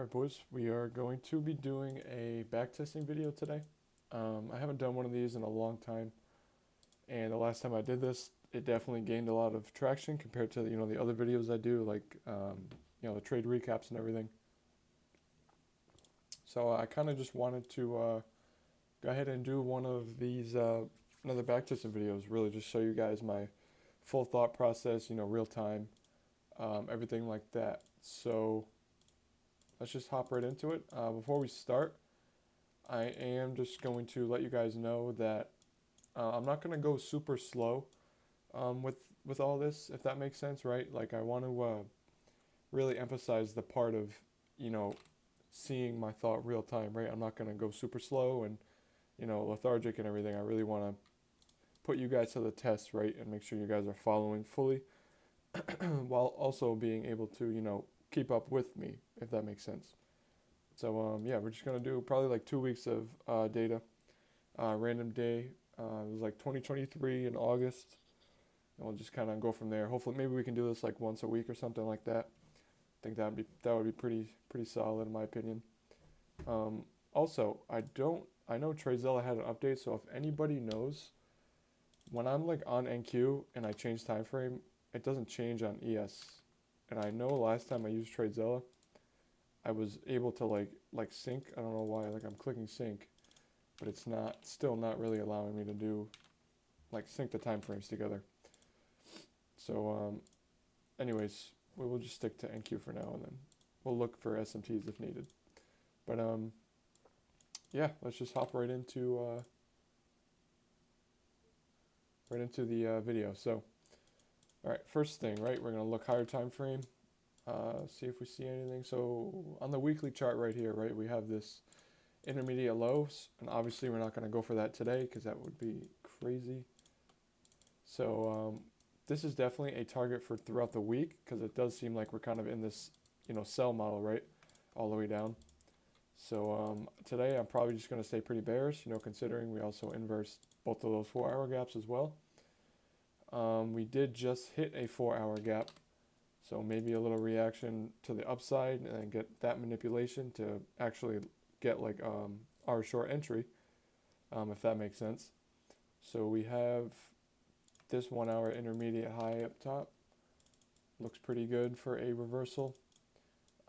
Alright boys, we are going to be doing a backtesting video today. I haven't done one of these in a long time, and the last time I did this, it definitely gained a lot of traction compared to the other videos I do, like the trade recaps and everything. So I kind of just wanted to go ahead and do one of these another backtesting videos, really just show you guys my full thought process, real time, everything like that. So let's just hop right into it. Before we start, I am just going to let you guys know that I'm not going to go super slow with all this, if that makes sense, right? Like I want to really emphasize the part of, you know, seeing my thought real time, right? I'm not going to go super slow and, lethargic and everything. I really want to put you guys to the test, right? And make sure you guys are following fully while also being able to, keep up with me, if that makes sense. So yeah, we're just gonna do probably like 2 weeks of data. Random day. It was like 2023 in August, and we'll just kind of go from there. Hopefully, maybe we can do this like once a week or something like that. I think that would be pretty solid in my opinion. Also, I know TradeZilla had an update, so if anybody knows, when I'm like on NQ and I change time frame, it doesn't change on ES. And I know last time I used TradeZilla, I was able to like sync. I don't know why. Like I'm clicking sync, but it's still not really allowing me to do like sync the time frames together. So anyways, we will just stick to NQ for now, and then we'll look for SMTs if needed. But yeah, let's just hop right into the video. So all right, first thing, right? We're gonna look higher time frame. See if we see anything. So on the weekly chart right here, right, we have this intermediate lows, and obviously we're not going to go for that today because that would be crazy. So this is definitely a target for throughout the week because it does seem like we're kind of in this, sell model, right, all the way down. So today I'm probably just going to stay pretty bearish, considering we also inversed both of those 4-hour gaps as well. We did just hit a 4-hour gap. So maybe a little reaction to the upside and then get that manipulation to actually get like our short entry, if that makes sense. So we have this 1-hour intermediate high up top. Looks pretty good for a reversal.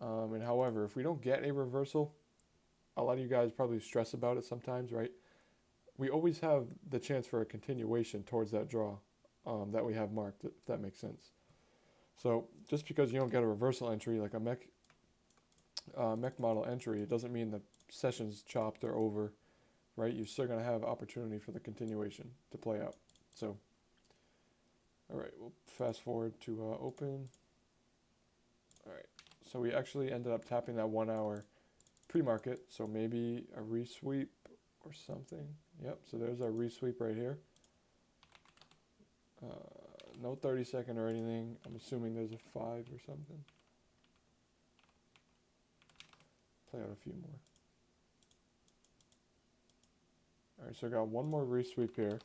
And however, if we don't get a reversal, a lot of you guys probably stress about it sometimes, right? We always have the chance for a continuation towards that draw that we have marked, if that makes sense. So just because you don't get a reversal entry, like a mech model entry, it doesn't mean the session's chopped or over, right? You're still going to have opportunity for the continuation to play out. So, all right, we'll fast forward to open. All right, so we actually ended up tapping that 1-hour pre-market, so maybe a resweep or something. Yep, so there's our resweep right here. No 30-second or anything. I'm assuming there's a 5 or something. Play out a few more. All right, so I got one more resweep here.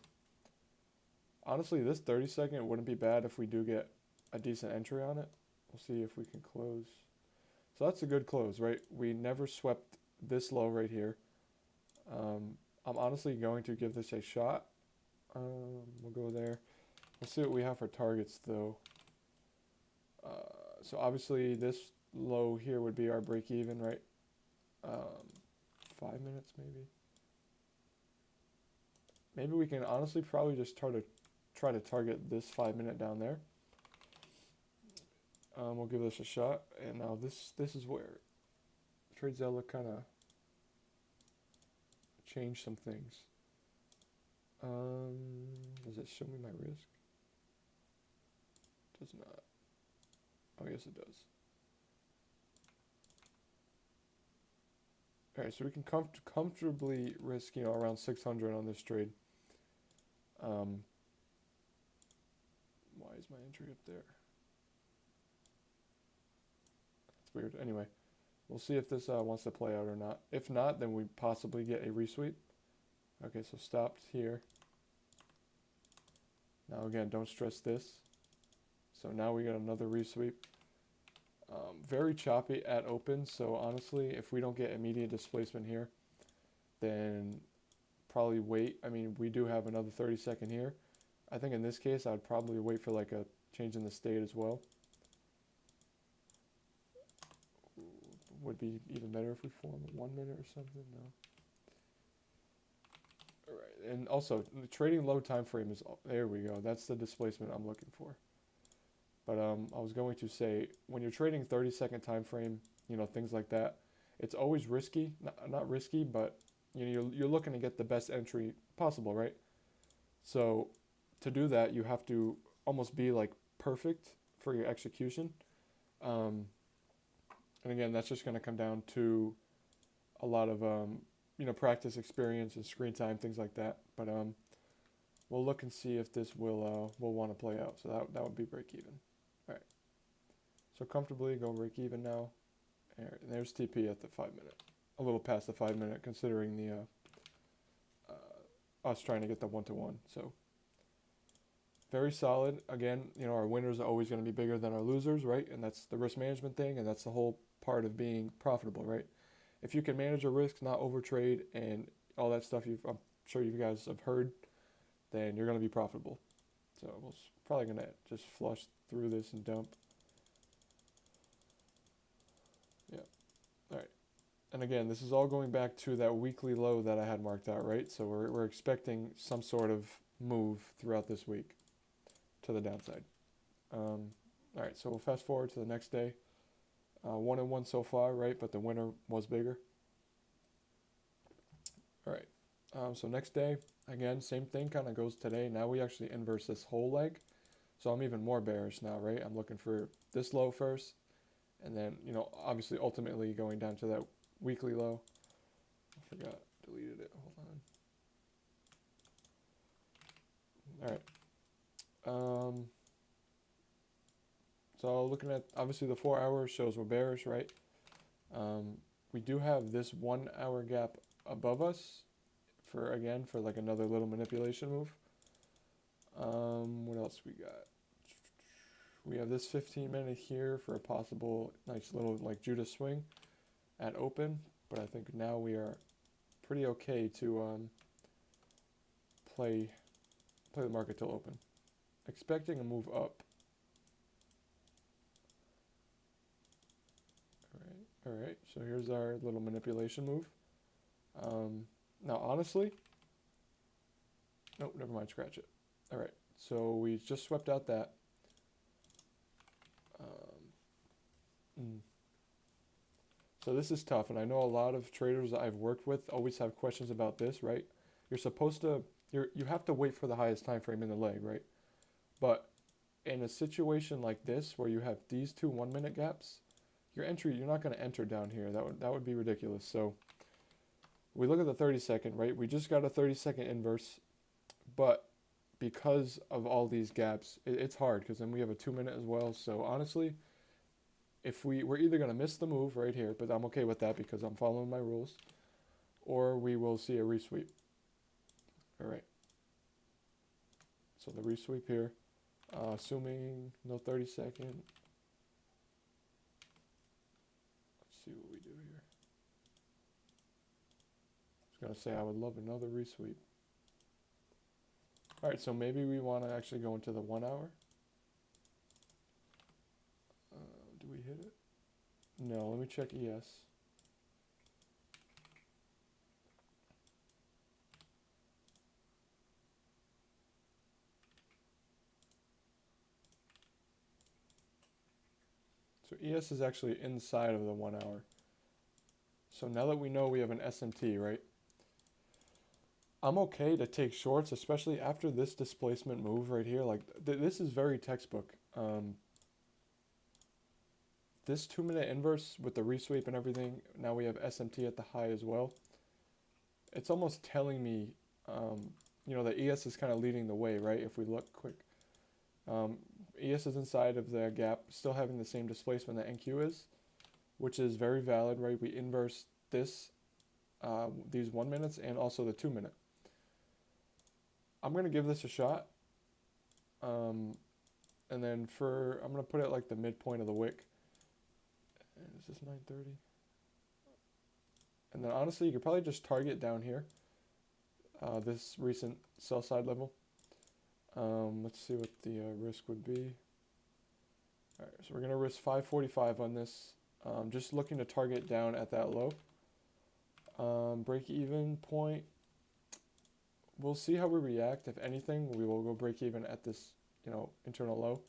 Honestly, this 30-second wouldn't be bad if we do get a decent entry on it. We'll see if we can close. So that's a good close, right? We never swept this low right here. I'm honestly going to give this a shot. We'll go there. Let's see what we have for targets, though. So obviously this low here would be our break even, right? 5 minutes maybe. Maybe we can honestly probably just try to target this 5 minute down there. We'll give this a shot. And now this is where TradeZilla kind of changed some things. Does it show me my risk? Does not. Oh, yes it does. Alright, so we can comfortably risk, around 600 on this trade. Why is my entry up there? That's weird. Anyway, we'll see if this wants to play out or not. If not, then we possibly get a resweep. Okay, so stopped here. Now again, don't stress this. So now we got another resweep. Very choppy at open, so honestly, if we don't get immediate displacement here, then probably wait. I mean, we do have another 30-second here. I think in this case, I'd probably wait for like a change in the state as well. Would be even better if we form 1 minute or something. No. All right, and also the trading low time frame is, there we go. That's the displacement I'm looking for. But I was going to say, when you're trading 30-second time frame, you know, things like that, it's always risky. Not risky, but you know, you're looking to get the best entry possible, right? So to do that, you have to almost be like perfect for your execution. And again, that's just going to come down to a lot of you know, practice, experience, and screen time, things like that. But we'll look and see if this will want to play out. So that would be break even. All right. So comfortably go break even now. And there's TP at the 5 minute. A little past the 5 minute, considering the us trying to get the 1-to-1. So very solid. Again, you know, our winners are always going to be bigger than our losers, right? And that's the risk management thing, and that's the whole part of being profitable, right? If you can manage your risks, not overtrade, and all that stuff I'm sure you guys have heard, then you're going to be profitable. So we're probably going to just flush through this and dump. Yeah. All right. And again, this is all going back to that weekly low that I had marked out, right? So we're expecting some sort of move throughout this week to the downside. All right, so we'll fast forward to the next day. 1-1 so far, right? But the winner was bigger. All right. So next day, again, same thing kind of goes today. Now we actually inverse this whole leg. So I'm even more bearish now, right? I'm looking for this low first. And then, you know, obviously ultimately going down to that weekly low. I forgot, deleted it. Hold on. All right. So looking at, obviously the 4 hours shows we're bearish, right? We do have this 1 hour gap above us for like another little manipulation move. What else we got? We have this 15 minute here for a possible nice little like Judas swing at open, but I think now we are pretty okay to play the market till open. Expecting a move up. All right, so here's our little manipulation move. Now, honestly, nope, never mind, scratch it. All right, so we just swept out that. So this is tough, and I know a lot of traders that I've worked with always have questions about this, right? You're supposed to, you have to wait for the highest time frame in the leg, right? But in a situation like this, where you have these two 1 minute gaps, your entry, you're not going to enter down here. That would be ridiculous. So we look at the 30-second, right? We just got a 30-second inverse, but because of all these gaps, it's hard because then we have a 2 minute as well. So honestly, if we're either going to miss the move right here, but I'm okay with that because I'm following my rules, or we will see a resweep. All right. So the resweep here, assuming no 30-second. See what we do here. I was going to say I would love another resweep. All right, so maybe we want to actually go into the 1 hour. Do we hit it? No, let me check ES. So ES is actually inside of the 1 hour. So now that we know we have an SMT, right? I'm okay to take shorts, especially after this displacement move right here. Like this is very textbook. This 2 minute inverse with the resweep and everything. Now we have SMT at the high as well. It's almost telling me, you know, that ES is kind of leading the way, right? If we look quick. ES is inside of the gap, still having the same displacement that NQ is, which is very valid, right? We inverse this, these 1 minutes and also the 2 minute. I'm going to give this a shot. And then I'm going to put it like the midpoint of the wick. And is this 930? And then honestly, you could probably just target down here, this recent sell side level. Let's see what the risk would be. All right, so we're gonna risk 545 on this. Just looking to target down at that low. Break even point. We'll see how we react. If anything, we will go break even at this, internal low.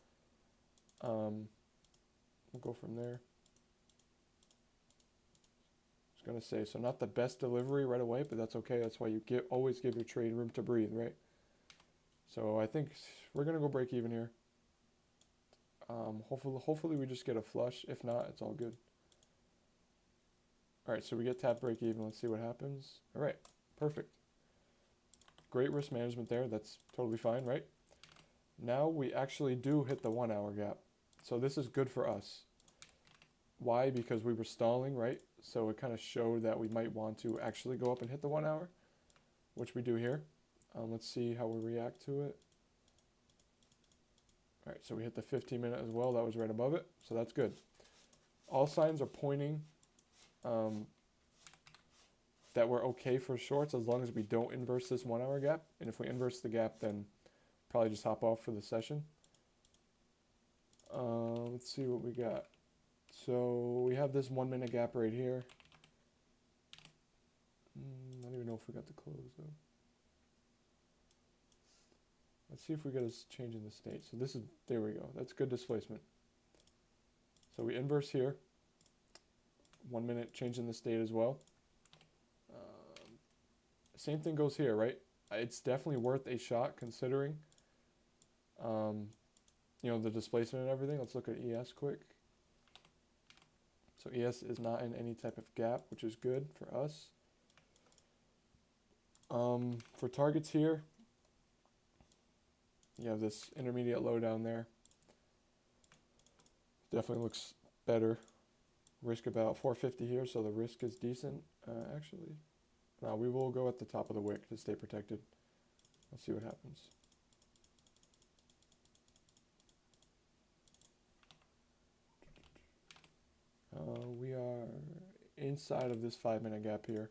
We'll go from there. I was gonna say, so not the best delivery right away, but that's okay. That's why you always give your trade room to breathe, right? So I think we're gonna go break even here. Hopefully we just get a flush. If not, it's all good. All right, so we get tap break even. Let's see what happens. All right, perfect. Great risk management there. That's totally fine, right? Now we actually do hit the 1 hour gap. So this is good for us. Why? Because we were stalling, right? So it kind of showed that we might want to actually go up and hit the 1 hour, which we do here. Let's see how we react to it. All right, so we hit the 15-minute as well. That was right above it, so that's good. All signs are pointing that we're okay for shorts as long as we don't inverse this 1 hour gap. And if we inverse the gap, then probably just hop off for the session. Let's see what we got. So we have this 1 minute gap right here. I don't even know if we got the close though. Let's see if we get a change in the state. So this is, there we go. That's good displacement. So we inverse here. 1 minute change in the state as well. Same thing goes here, right? It's definitely worth a shot considering, the displacement and everything. Let's look at ES quick. So ES is not in any type of gap, which is good for us. For targets here, you have this intermediate low down there. Definitely looks better. Risk about 450 here, so the risk is decent. Actually, no, we will go at the top of the wick to stay protected. Let's see what happens. We are inside of this 5 minute gap here.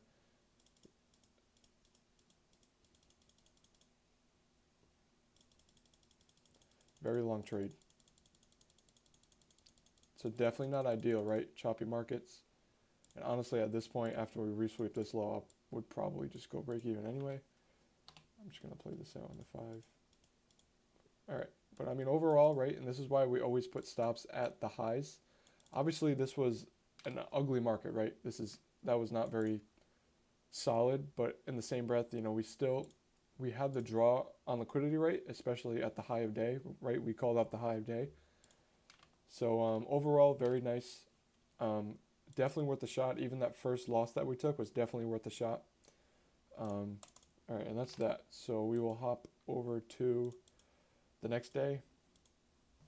Very long trade. So definitely not ideal, right? Choppy markets. And honestly, at this point, after we resweep this low, I would probably just go break even anyway. I'm just going to play this out on the 5. All right. But I mean, overall, right? And this is why we always put stops at the highs. Obviously, this was an ugly market, right? That was not very solid, but in the same breath, we had the draw on liquidity, right? Especially at the high of day, right? We called out the high of day. So overall, very nice. Definitely worth the shot. Even that first loss that we took was definitely worth the shot. All right, and that's that. So we will hop over to the next day.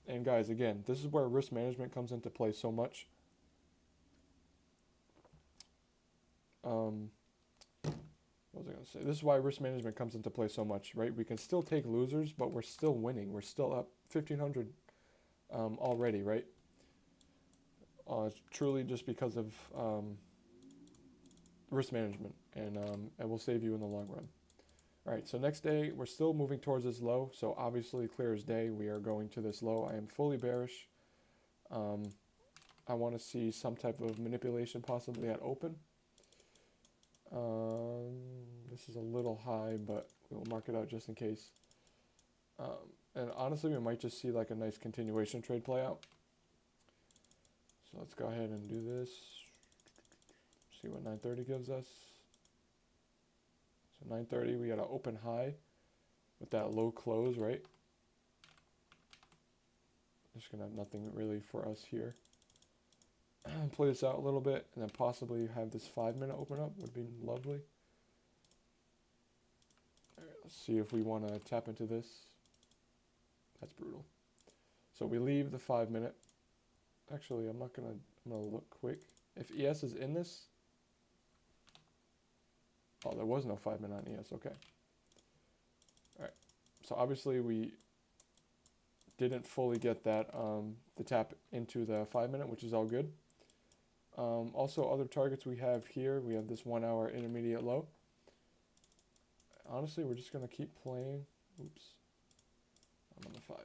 And guys, again, this is where risk management comes into play so much. What was I going to say? This is why risk management comes into play so much, right? We can still take losers, but we're still winning. We're still up 1,500 already, right? It's truly just because of risk management, and it will save you in the long run. All right, so next day, we're still moving towards this low. So obviously, clear as day, we are going to this low. I am fully bearish. I want to see some type of manipulation possibly at open. This is a little high, but we'll mark it out just in case. And honestly, we might just see like a nice continuation trade play out. So let's go ahead and do this. See what 930 gives us. So 930, we got an open high with that low close, right? Just gonna have nothing really for us here. Play this out a little bit and then possibly have this 5 minute open up would be lovely. All right, let's see if we want to tap into this. That's brutal. So we leave the 5 minute. Actually, I'm gonna look quick. If ES is in this, oh, there was no 5 minute on ES. Okay. All right. So obviously we didn't fully get that the tap into the 5 minute, which is all good. Also, other targets we have here, we have this 1 hour intermediate low. Honestly, we're just going to keep playing. Oops. I'm on the 5.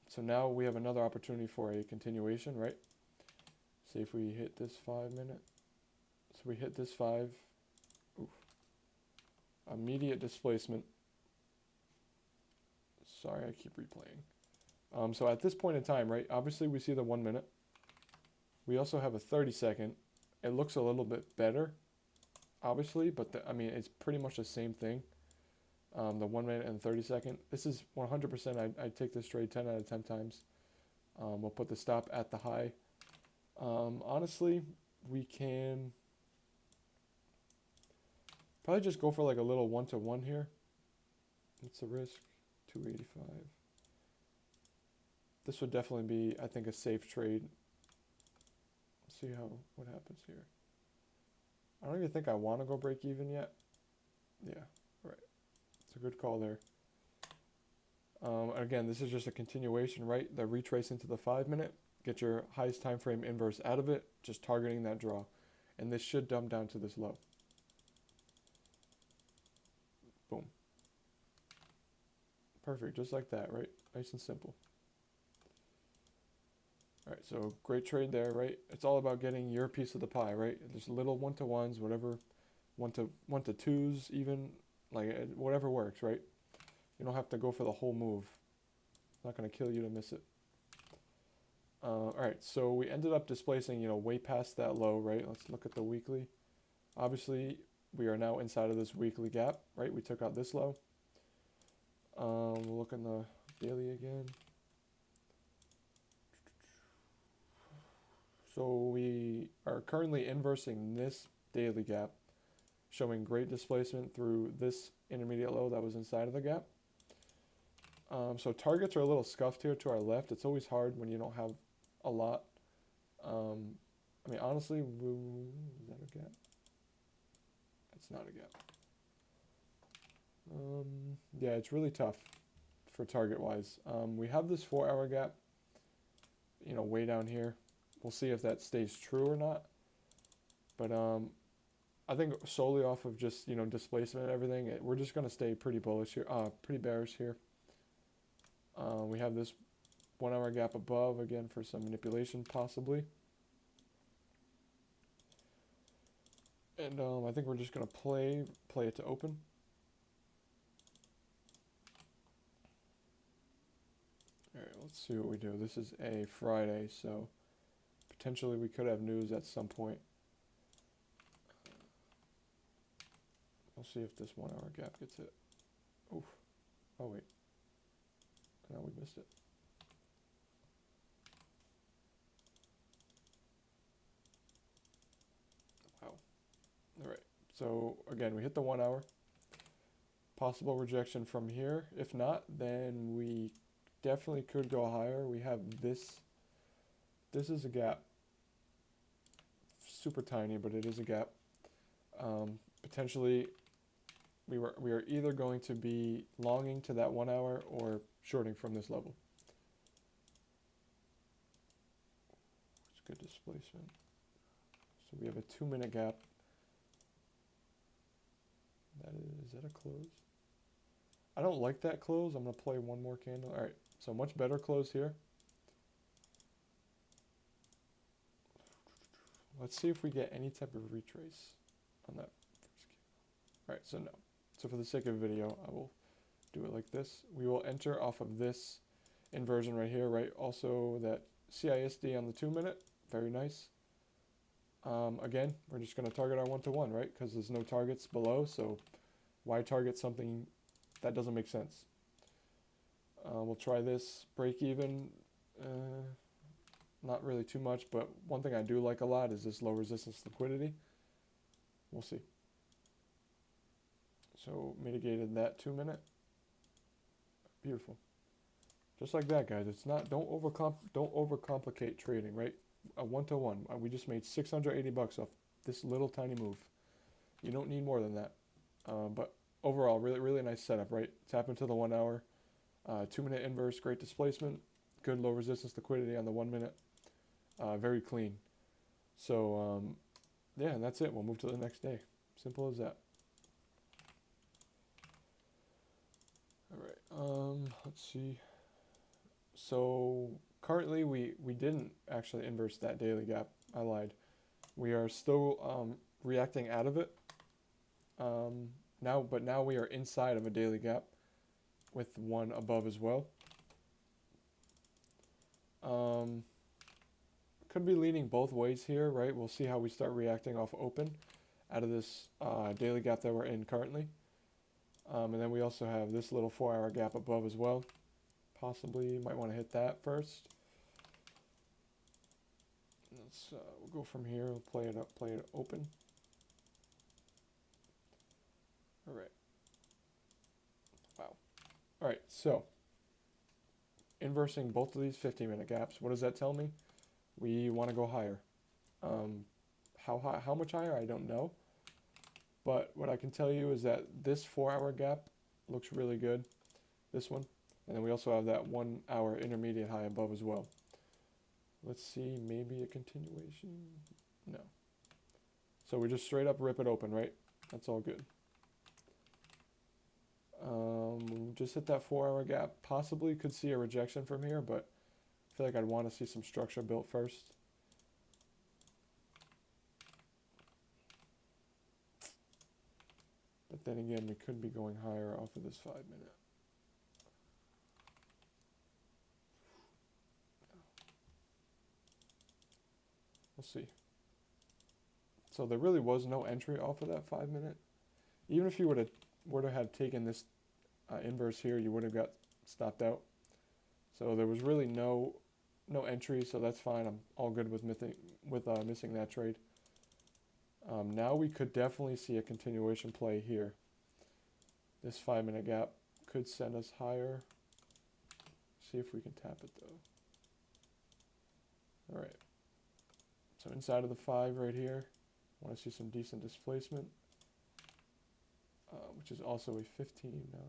So now we have another opportunity for a continuation, right? See if we hit this 5 minute. So we hit this 5. Oof. Immediate displacement. Sorry, I keep replaying. So at this point in time, right, obviously we see the 1 minute. We also have a 30-second. It looks a little bit better, obviously, but I mean, it's pretty much the same thing. The 1 minute and 30-second. This is 100%. I take this trade 10 out of 10 times. We'll put the stop at the high. Honestly, we can probably just go for like a little 1-to-1 here. What's the risk? 285. This would definitely be, I think, a safe trade. Let's see what happens here. I don't even think I want to go break even yet. Yeah, right. It's a good call there. Again, this is just a continuation, right? The retrace into the 5 minute. Get your highest time frame inverse out of it, just targeting that draw. And this should dump down to this low. Boom. Perfect, just like that, right? Nice and simple. All right, so great trade there, right? It's all about getting your piece of the pie, right? There's little 1-to-1s, whatever, 1-to-2s even, like whatever works, right? You don't have to go for the whole move. It's not going to kill you to miss it. All right, so we ended up displacing, way past that low, right? Let's look at the weekly. Obviously, we are now inside of this weekly gap, right? We took out this low. We'll look in the daily again. So we are currently inversing this daily gap, showing great displacement through this intermediate low that was inside of the gap. So targets are a little scuffed here to our left. It's always hard when you don't have a lot. I mean, honestly, is that a gap? It's not a gap. Yeah, it's really tough for target-wise. We have this 4-hour gap, way down here. We'll see if that stays true or not. But I think solely off of just, displacement and everything, we're just going to stay pretty bullish here, pretty bearish here. We have this 1-hour gap above, again, for some manipulation, possibly. And I think we're just going to play it to open. All right, let's see what we do. This is a Friday, so potentially we could have news at some point. We'll see if this 1-hour gap gets hit. Oof. Oh, wait. No, we missed it. Wow. All right. So, again, we hit the 1 hour. Possible rejection from here. If not, then we definitely could go higher. We have this. This is a gap. Super tiny, but it is a gap. Potentially, we are either going to be longing to that 1 hour or shorting from this level. It's good displacement. So we have a 2-minute gap. Is that a close? I don't like that close. I'm going to play one more candle. All right, so much better close here. Let's see if we get any type of retrace on that first candle. All right, so no. So for the sake of video, I will do it like this. We will enter off of this inversion right here, right? Also that CISD on the 2-minute, very nice. Again, we're just going to target our 1-to-1, right? Because there's no targets below, so why target something that doesn't make sense? We'll try this break even. Not really too much, but one thing I do like a lot is this low resistance liquidity. We'll see. So mitigated that 2-minute. Beautiful. Just like that, guys. It's not, don't overcomplicate trading, right? A 1-to-1. We just made $680 off this little tiny move. You don't need more than that. But overall, really, really nice setup, right? Tap into the 1 hour, 2-minute inverse, great displacement. good low resistance liquidity on the 1 minute. Very clean. So yeah, and that's it. We'll move to the next day. Simple as that. All right. Let's see. So currently we didn't actually inverse that daily gap. I lied. We are still reacting out of it. But now we are inside of a daily gap with one above as well. Could be leaning both ways here, right? We'll see how we start reacting off open out of this daily gap that we're in currently. And then we also have this little 4-hour gap above as well. Possibly might want to hit that first. Let's we'll go from here. We'll play it open. All right. Wow. All right. So inversing both of these 15-minute gaps. What does that tell me? We want to go higher. How high? How much higher? I don't know. But what I can tell you is that this 4-hour gap looks really good. This one. And then we also have that 1-hour intermediate high above as well. Let's see, maybe a continuation. No. So we just straight up rip it open, right? That's all good. Just hit that 4-hour gap. Possibly could see a rejection from here, but I feel like I'd want to see some structure built first. But then again, we could be going higher off of this 5-minute. We'll see. So there really was no entry off of that 5-minute. Even if you would have taken this inverse here, you would have got stopped out. So there was really no entry, so that's fine. I'm all good with missing that trade. Now we could definitely see a continuation play here. This 5-minute gap could send us higher. See if we can tap it though. All right. So inside of the 5 right here, I want to see some decent displacement, which is also a 15 now.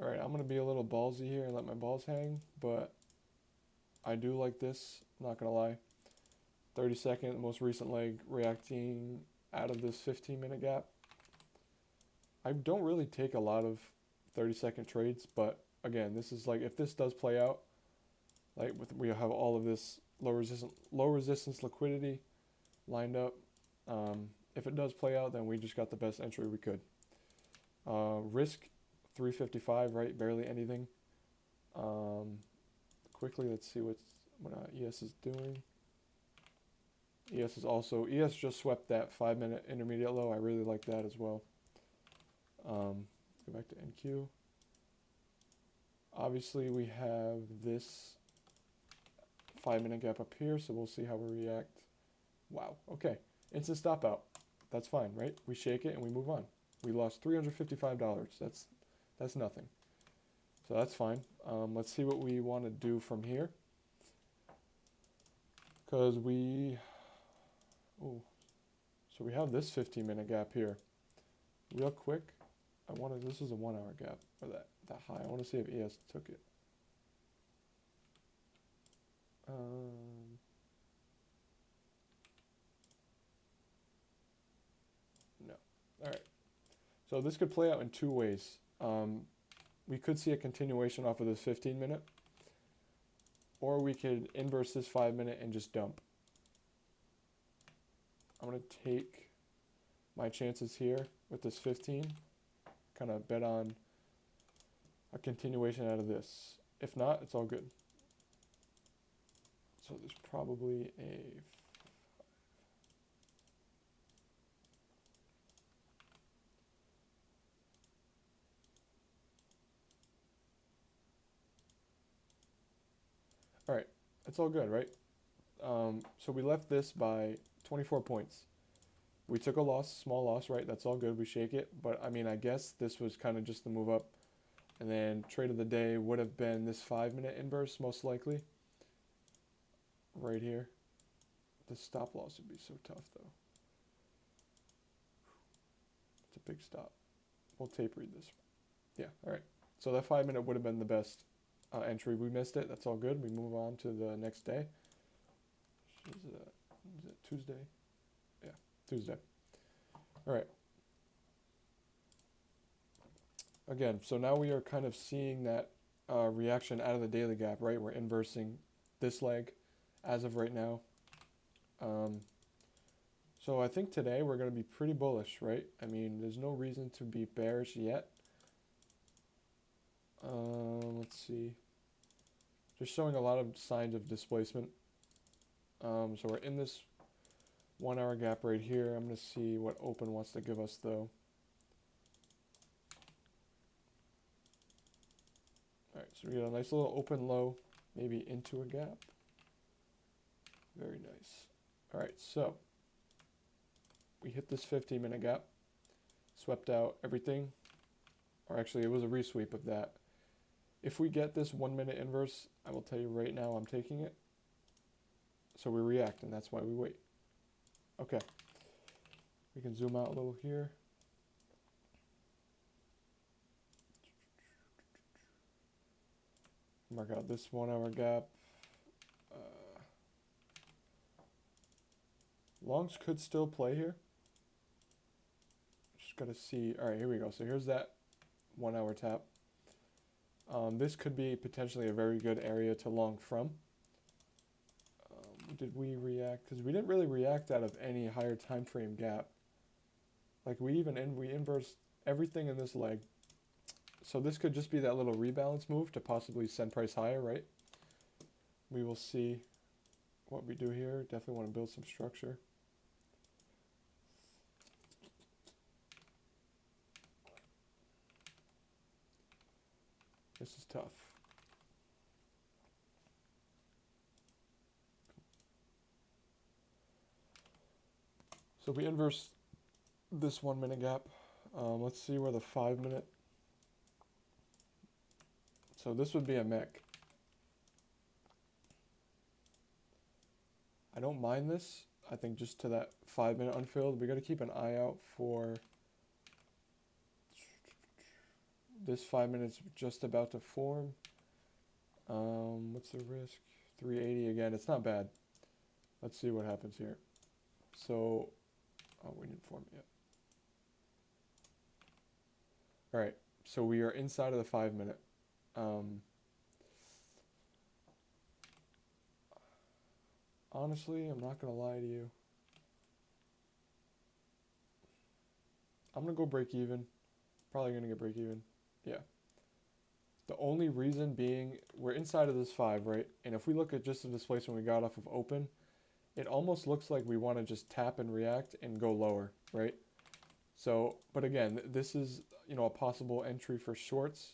All right, I'm going to be a little ballsy here and let my balls hang, but I do like this, not going to lie. 32nd, most recent leg, reacting out of this 15-minute gap. I don't really take a lot of 30-second trades, but again, this is like, if this does play out, like we have all of this low resistance liquidity lined up. If it does play out, then we just got the best entry we could. Risk 355, right? Barely anything. Quickly, let's see what ES is doing. ES just swept that 5-minute intermediate low. I really like that as well. Let's go back to NQ. Obviously, we have this 5-minute gap up here, so we'll see how we react. Wow, okay. Instant stop out. That's fine, right? We shake it and we move on. We lost $355. That's nothing. So that's fine. Let's see what we want to do from here. Because so we have this 15-minute gap here. Real quick, this is a 1-hour gap, or that high. I want to see if ES took it. No. All right. So this could play out in two ways. We could see a continuation off of this 15-minute, or we could inverse this 5-minute and just dump. I'm going to take my chances here with this 15, kind of bet on a continuation out of this. If not, it's all good. So there's probably a... All right, it's all good, right? So we left this by 24 points. We took a loss, small loss, right? That's all good. We shake it. But, I mean, I guess this was kind of just the move up. And then trade of the day would have been this 5-minute inverse, most likely. right here. The stop loss would be so tough though. It's a big stop. We'll tape read this. Yeah, all right. So that 5 minute would have been the best entry. We missed it. That's all good. We move on to the next day. Is it Tuesday? Yeah, Tuesday. All right. Again, so now we are kind of seeing that reaction out of the daily gap, right? We're inversing this leg as of right now. So I think today we're going to be pretty bullish, right? I mean, there's no reason to be bearish yet. Let's see. Just showing a lot of signs of displacement. So we're in this 1 hour gap right here. I'm going to see what open wants to give us though. All right, so we get a nice little open low, maybe into a gap. Very nice. All right, so we hit this 15-minute gap, swept out everything, or actually it was a resweep of that. If we get this 1 minute inverse, I will tell you right now I'm taking it. So we react, and that's why we wait. Okay, we can zoom out a little here. Mark out this 1 hour gap. Longs could still play here. Just got to see. All right, here we go. So here's that 1 hour tap. This could be potentially a very good area to long from. Did we react? Because we didn't really react out of any higher time frame gap. Like we inversed everything in this leg. So this could just be that little rebalance move to possibly send price higher, right? We will see what we do here. Definitely want to build some structure. This is tough. So we inverse this 1 minute gap. Let's see where the 5 minute. So this would be a mech. I don't mind this. I think just to that 5 minute unfilled, we got to keep an eye out for this 5 minutes just about to form. What's the risk? 380 again. It's not bad. Let's see what happens here. So, oh, we didn't form it yet. All right. So we are inside of the 5 minute. Honestly, I'm not going to lie to you. I'm going to go break even. Probably going to get break even. Yeah. The only reason being we're inside of this 5, right? And if we look at just the displacement we got off of open, it almost looks like we want to just tap and react and go lower, right? So, but again, this is, you know, a possible entry for shorts.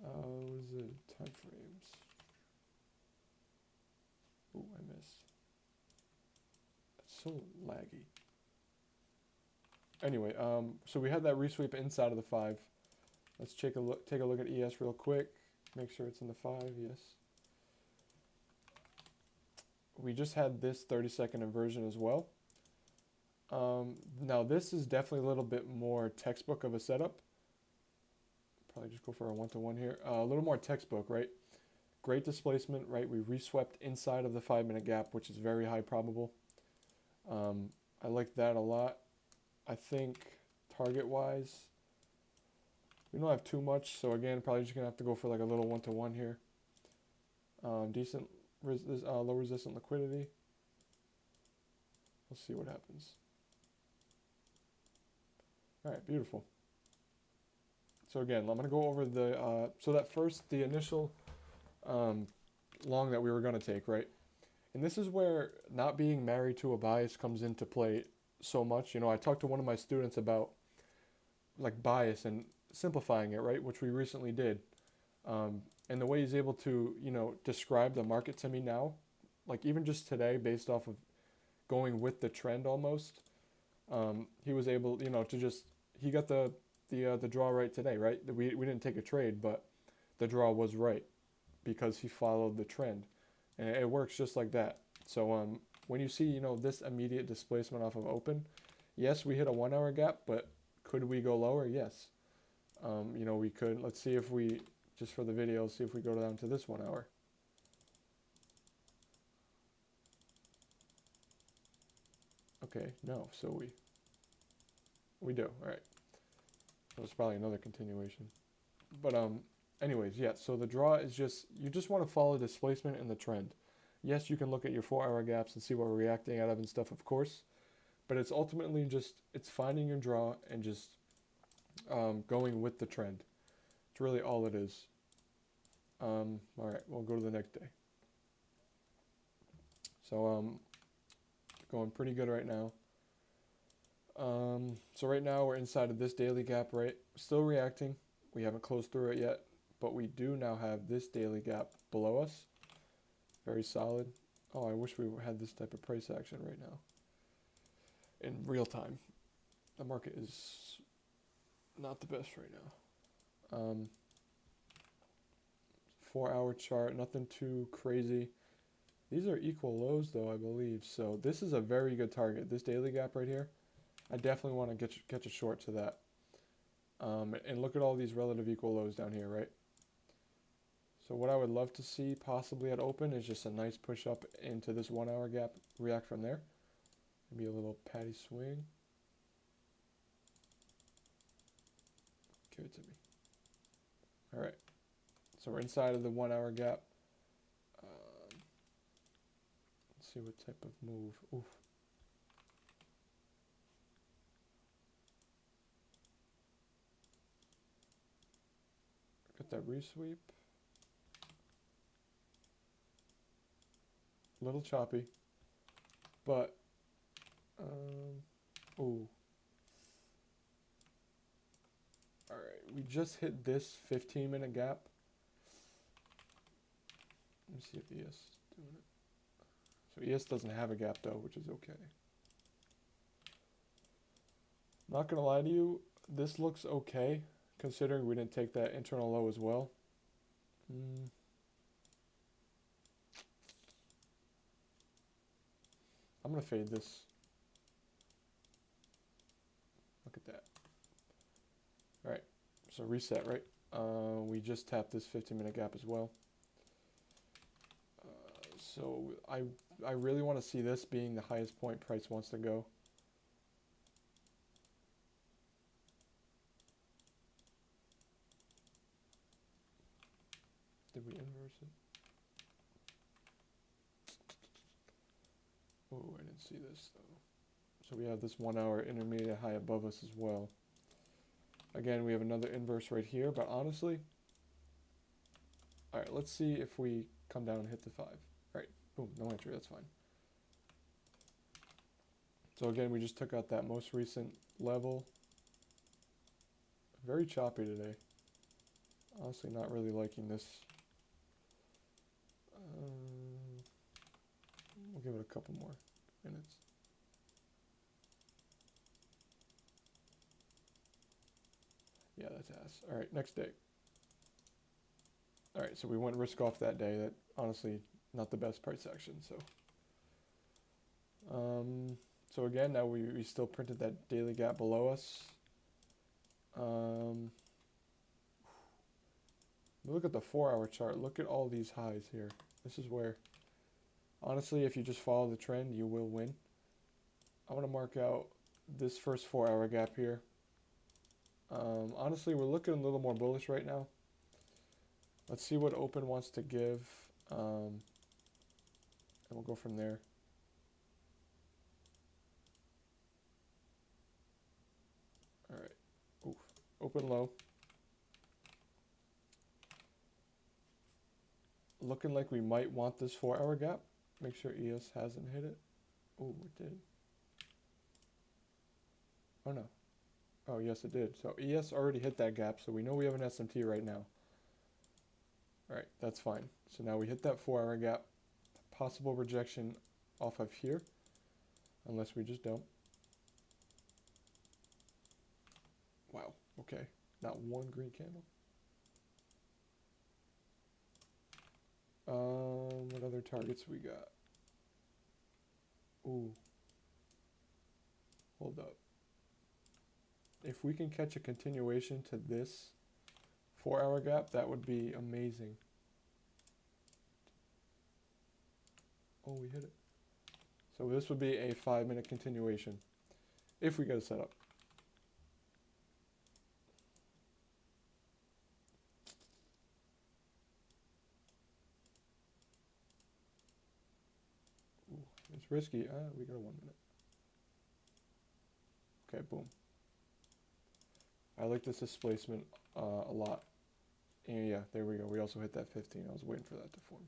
What is it? Time frames. Ooh, I missed. That's so laggy. Anyway, so we had that resweep inside of the 5. Let's take a look at ES real quick. Make sure it's in the 5. Yes. We just had this 30-second inversion as well. Now this is definitely a little bit more textbook of a setup. Probably just go for a 1-to-1 here. A little more textbook, right? Great displacement, right? We reswept inside of the 5 minute gap, which is very high probable. I like that a lot. I think target-wise, we don't have too much. So again, probably just going to have to go for like a little 1-to-1 here. Decent low resistant liquidity. We'll see what happens. All right, beautiful. So again, I'm going to go over the, so that first, the initial long that we were going to take, right? And this is where not being married to a bias comes into play so much. You know, I talked to one of my students about like bias and simplifying it, right? Which we recently did. And the way he's able to, you know, describe the market to me now, like even just today, based off of going with the trend almost, he was able, you know, to just, he got the draw right today, right? We didn't take a trade, but the draw was right because he followed the trend. and it works just like that. So when you see, you know, this immediate displacement off of open, yes, we hit a 1 hour gap, but could we go lower? Yes. You know, we could. Let's see if we, just for the video, see if we go down to this 1 hour. Okay, no, so we do. All right. So it's probably another continuation. But anyways, yeah, so the draw is just, you just want to follow displacement and the trend. Yes, you can look at your 4 hour gaps and see what we're reacting out of and stuff, of course, but it's ultimately just, it's finding your draw and just going with the trend. It's really all it is. All right, we'll go to the next day. So going pretty good right now. So right now we're inside of this daily gap, right? Still reacting. We haven't closed through it yet, but we do now have this daily gap below us. Very solid. Oh, I wish we had this type of price action right now. In real time. The market is not the best right now. 4 hour chart, nothing too crazy. These are equal lows though, I believe. So this is a very good target. This daily gap right here, I definitely want to catch a short to that. And look at all these relative equal lows down here, right? So what I would love to see possibly at open is just a nice push up into this 1 hour gap, react from there. Maybe a little patty swing. Give it to me. All right. So we're inside of the 1 hour gap. Let's see what type of move. Oof. Got that resweep. A little choppy, but ooh. All right, we just hit this 15-minute gap. Let me see if ES is doing it. So ES doesn't have a gap though, which is okay. Not gonna lie to you, this looks okay considering we didn't take that internal low as well. I'm gonna fade this. Look at that. All right, so reset, right? We just tapped this 15-minute gap as well. So I really want to see this being the highest point price wants to go. Did we inverse it? Oh, I didn't see this though. So we have this 1 hour intermediate high above us as well. Again, we have another inverse right here, but honestly, all right, let's see if we come down and hit the 5. All right, boom, no entry, that's fine. So again, we just took out that most recent level. Very choppy today. Honestly, not really liking this. We'll give it a couple more minutes. Yeah, that's ass. All right, next day. All right, so we went risk off that day. That honestly, not the best price action. So again, now we still printed that daily gap below us. Look at the 4 hour chart. Look at all these highs here. This is where, honestly, if you just follow the trend, you will win. I want to mark out this first 4 hour gap here. Honestly, we're looking a little more bullish right now. Let's see what open wants to give, and we'll go from there. All right, oof. Open low. Looking like we might want this 4 hour gap. Make sure ES hasn't hit it. Oh, it did. Oh no. Oh yes, it did. So ES already hit that gap, so we know we have an SMT right now. All right, that's fine. So now we hit that 4 hour gap. Possible rejection off of here, unless we just don't. Wow, okay. Not one green candle. What other targets we got? Ooh. Hold up. If we can catch a continuation to this 4-hour gap, that would be amazing. Oh, we hit it. So this would be a 5-minute continuation if we get it set up. Ooh, it's risky. We got a 1 minute. Okay, boom. I like this displacement a lot. And yeah, there we go. We also hit that 15. I was waiting for that to form.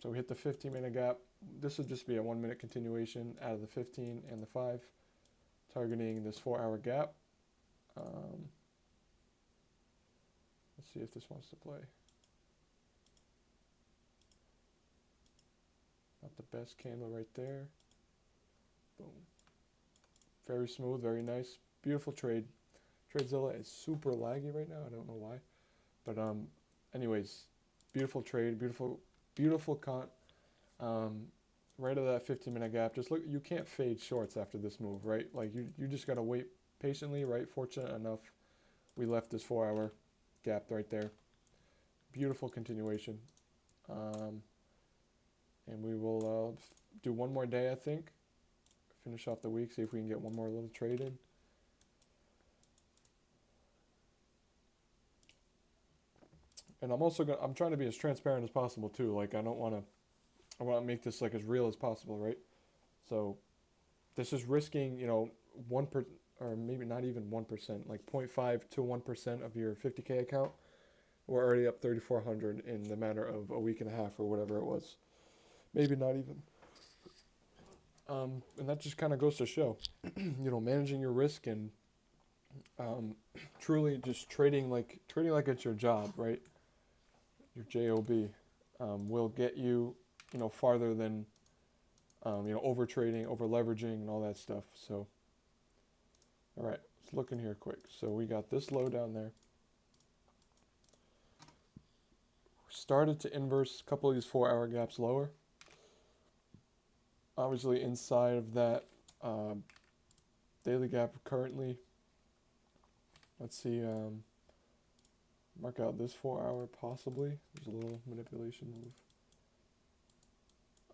So we hit the 15-minute gap. This would just be a 1-minute continuation out of the 15 and the 5, targeting this 4-hour gap. Let's see if this wants to play. Not the best candle right there. Boom. Very smooth, very nice. Beautiful trade. TradeZilla is super laggy right now. I don't know why. But anyways, beautiful trade, beautiful con. Right at that 15-minute gap. Just look, you can't fade shorts after this move, right? Like you just gotta wait patiently, right? Fortunate enough, we left this 4-hour gap right there. Beautiful continuation. And we will do one more day, I think. Finish off the week, see if we can get one more little trade in. And I'm trying to be as transparent as possible too. Like I want to make this like as real as possible, right? So this is risking, 1%, or maybe not even 1%, like 0.5 to 1% of your 50K account. We're already up 3,400 in the matter of a week and a half or whatever it was. Maybe not even. And that just kind of goes to show, managing your risk and truly just trading like it's your job, right? Your job will get you, farther than, over trading, over leveraging, and all that stuff. So, all right, let's look in here quick. So we got this low down there. Started to inverse a couple of these 4-hour gaps lower. Obviously inside of that daily gap currently. Let's see, mark out this 4-hour possibly. There's a little manipulation move.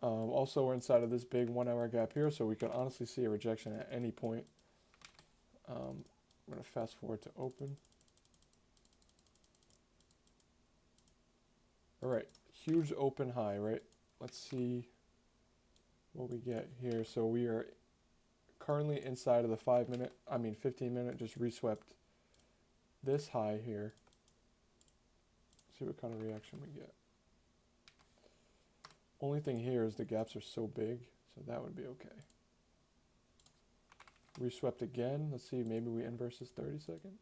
Also, we're inside of this big 1-hour gap here, so we can honestly see a rejection at any point. I'm going to fast forward to open. All right, huge open high, right? Let's see what we get here. So we are currently inside of the 15-minute, just reswept this high here. See what kind of reaction we get. Only thing here is the gaps are so big, so that would be okay. Reswept again. Let's see, maybe we inverse this 30-second.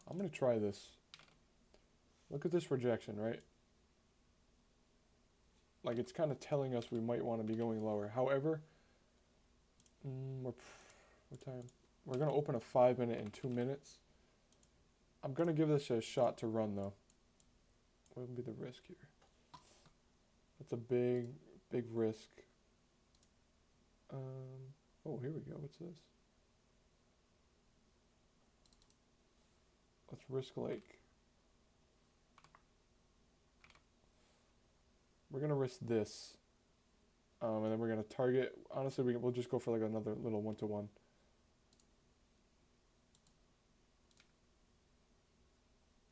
I'm going to try this. Look at this rejection, right? Like it's kind of telling us we might want to be going lower. However, what time? We're going to open a 5-minute in 2 minutes. I'm going to give this a shot to run though. What would be the risk here? That's a big risk. Oh, here we go. What's this? Let's risk like. We're going to risk this. And then we're going to target. Honestly, we'll just go for like another little 1-to-1.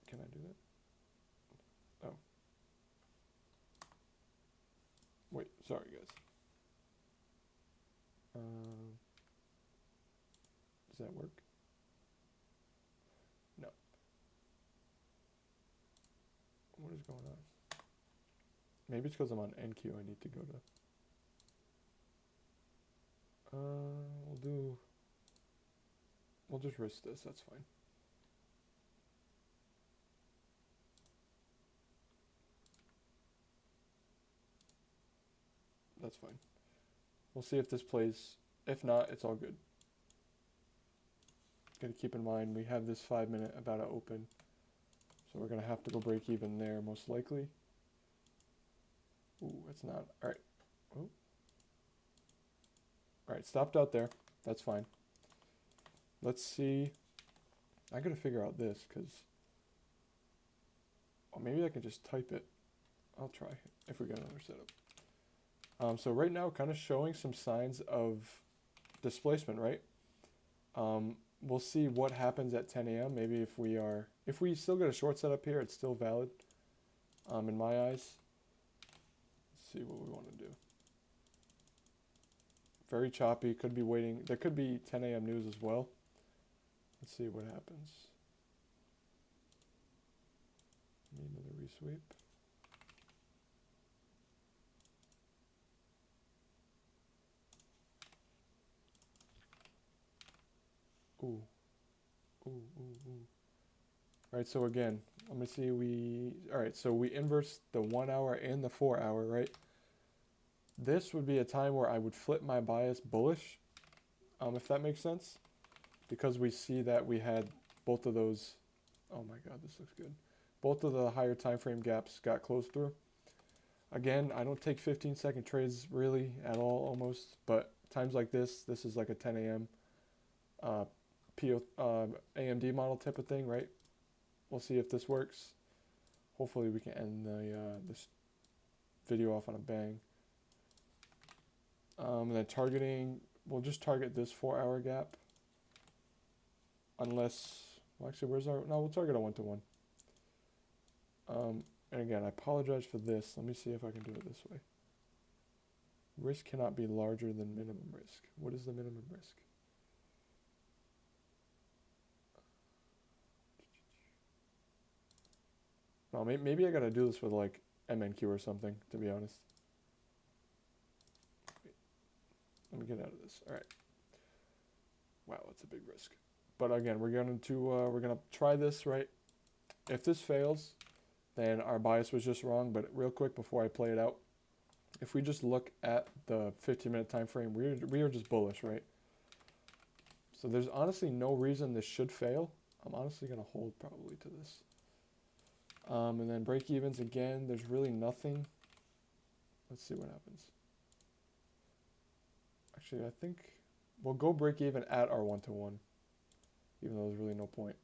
Can I do that? Oh. Wait, sorry guys. Does that work? No. What is going on? Maybe it's because I'm on NQ. I need to go to. We'll just risk this. That's fine. that's fine. We'll see if this plays. If not, it's all good. Gotta keep in mind we have this 5 minute about to open. So we're gonna have to go break even there most likely. Ooh, it's not. Alright. Oh. Alright, stopped out there. That's fine. Let's see. I gotta figure out this because maybe I can just type it. I'll try if we got another setup. So right now, kind of showing some signs of displacement, right? We'll see what happens at 10 a.m. Maybe if we still get a short setup here, it's still valid. In my eyes. Let's see what we want to do. Very choppy. Could be waiting. There could be 10 a.m. news as well. Let's see what happens. Need another resweep. Ooh. Ooh, ooh, ooh. Alright, so again, let me see, alright, so we inverse the 1 hour and the 4 hour, right? This would be a time where I would flip my bias bullish, if that makes sense. Because we see that we had both of those, oh my god, this looks good. Both of the higher time frame gaps got closed through. Again, I don't take 15-second trades really at all almost, but times like this is like a 10 a.m. AMD model type of thing, right? We'll see if this works. Hopefully we can end this video off on a bang. And then targeting, we'll just target this 4 hour gap. Unless, well actually no, we'll target a 1-to-1. And again, I apologize for this. Let me see if I can do it this way. Risk cannot be larger than minimum risk. What is the minimum risk? No, maybe I gotta do this with like MNQ or something, to be honest. Let me get out of this. All right. Wow, that's a big risk. But again, we're gonna try this, right? If this fails, then our bias was just wrong. But real quick before I play it out, if we just look at the 15-minute time frame, we are just bullish, right? So there's honestly no reason this should fail. I'm honestly gonna hold probably to this. And then break evens again. There's really nothing. Let's see what happens. Actually, I think we'll go break even at our 1-to-1, even though there's really no point.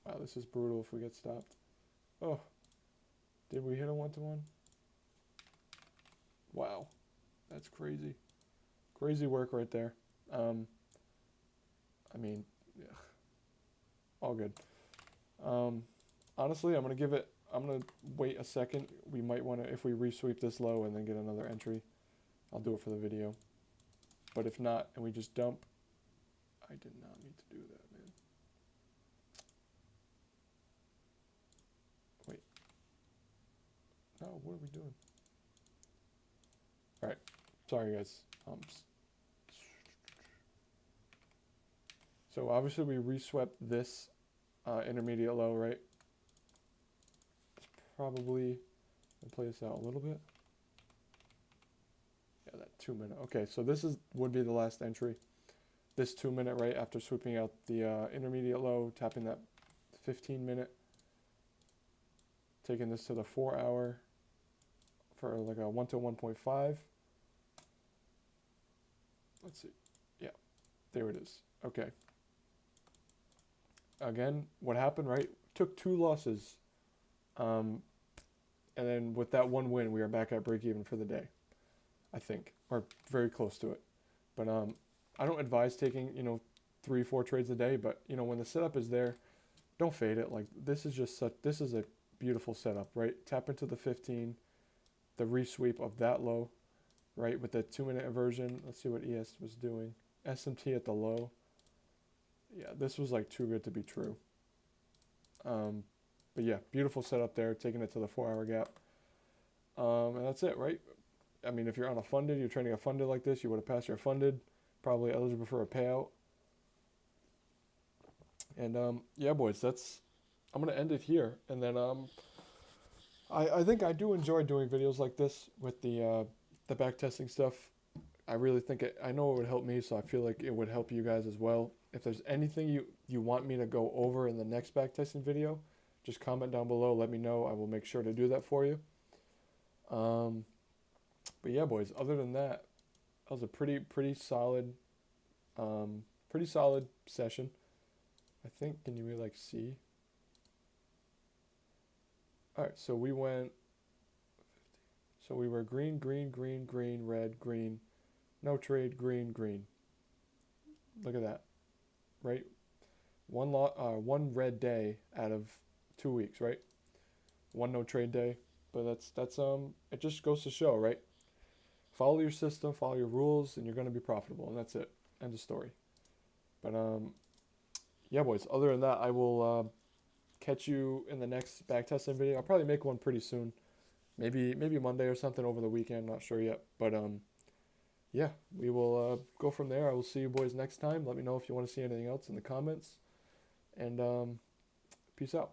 Wow, this is brutal if we get stopped. Oh, did we hit a 1-to-1? Wow, that's crazy. Crazy work right there. I mean, yeah, all good. Honestly, I'm gonna wait a second. We might want to, if we resweep this low and then get another entry, I'll do it for the video. But if not, and we just dump, I did not need to do that, man. Wait. No, what are we doing? All right, sorry guys. So obviously we reswept this intermediate low, right? It's probably, I'll play this out a little bit. Yeah, that 2 minute. Okay, so this would be the last entry. This 2 minute, right after sweeping out the intermediate low, tapping that 15 minute, taking this to the 4 hour for like a 1-to-1.5. Let's see. Yeah, there it is. Okay. Again, what happened, right? Took 2 losses. And then with that 1 win, we are back at break even for the day, I think, or very close to it. But I don't advise taking, 3-4 trades a day, but when the setup is there, don't fade it. Like this is a beautiful setup, right? Tap into the 15, the resweep of that low, right? With the 2 minute inversion. Let's see what ES was doing. SMT at the low. Yeah, this was like too good to be true. But yeah, beautiful setup there, taking it to the 4 hour gap. And that's it, right? I mean, if you're on a funded, you're trading a funded like this, you would have passed your funded, probably eligible for a payout. And yeah, boys, that's I'm gonna end it here, and then I think I do enjoy doing videos like this with the back testing stuff. I really think I know it would help me, so I feel like it would help you guys as well. If there's anything you want me to go over in the next back testing video, just comment down below. Let me know. I will make sure to do that for you. But yeah, boys. Other than that, that was a pretty solid, pretty solid session. I think. Can you really like see? All right. So we went. So we were green, green, green, green, red, green, no trade, green, green. Look at that, right? One red day out of 2 weeks, right? One no trade day, but that's it just goes to show, right? Follow your system, follow your rules, and you're gonna be profitable, and that's it. End of story. But yeah, boys. Other than that, I will catch you in the next back testing video. I'll probably make one pretty soon, maybe Monday or something over the weekend. Not sure yet, but yeah, we will go from there. I will see you boys next time. Let me know if you want to see anything else in the comments, and peace out.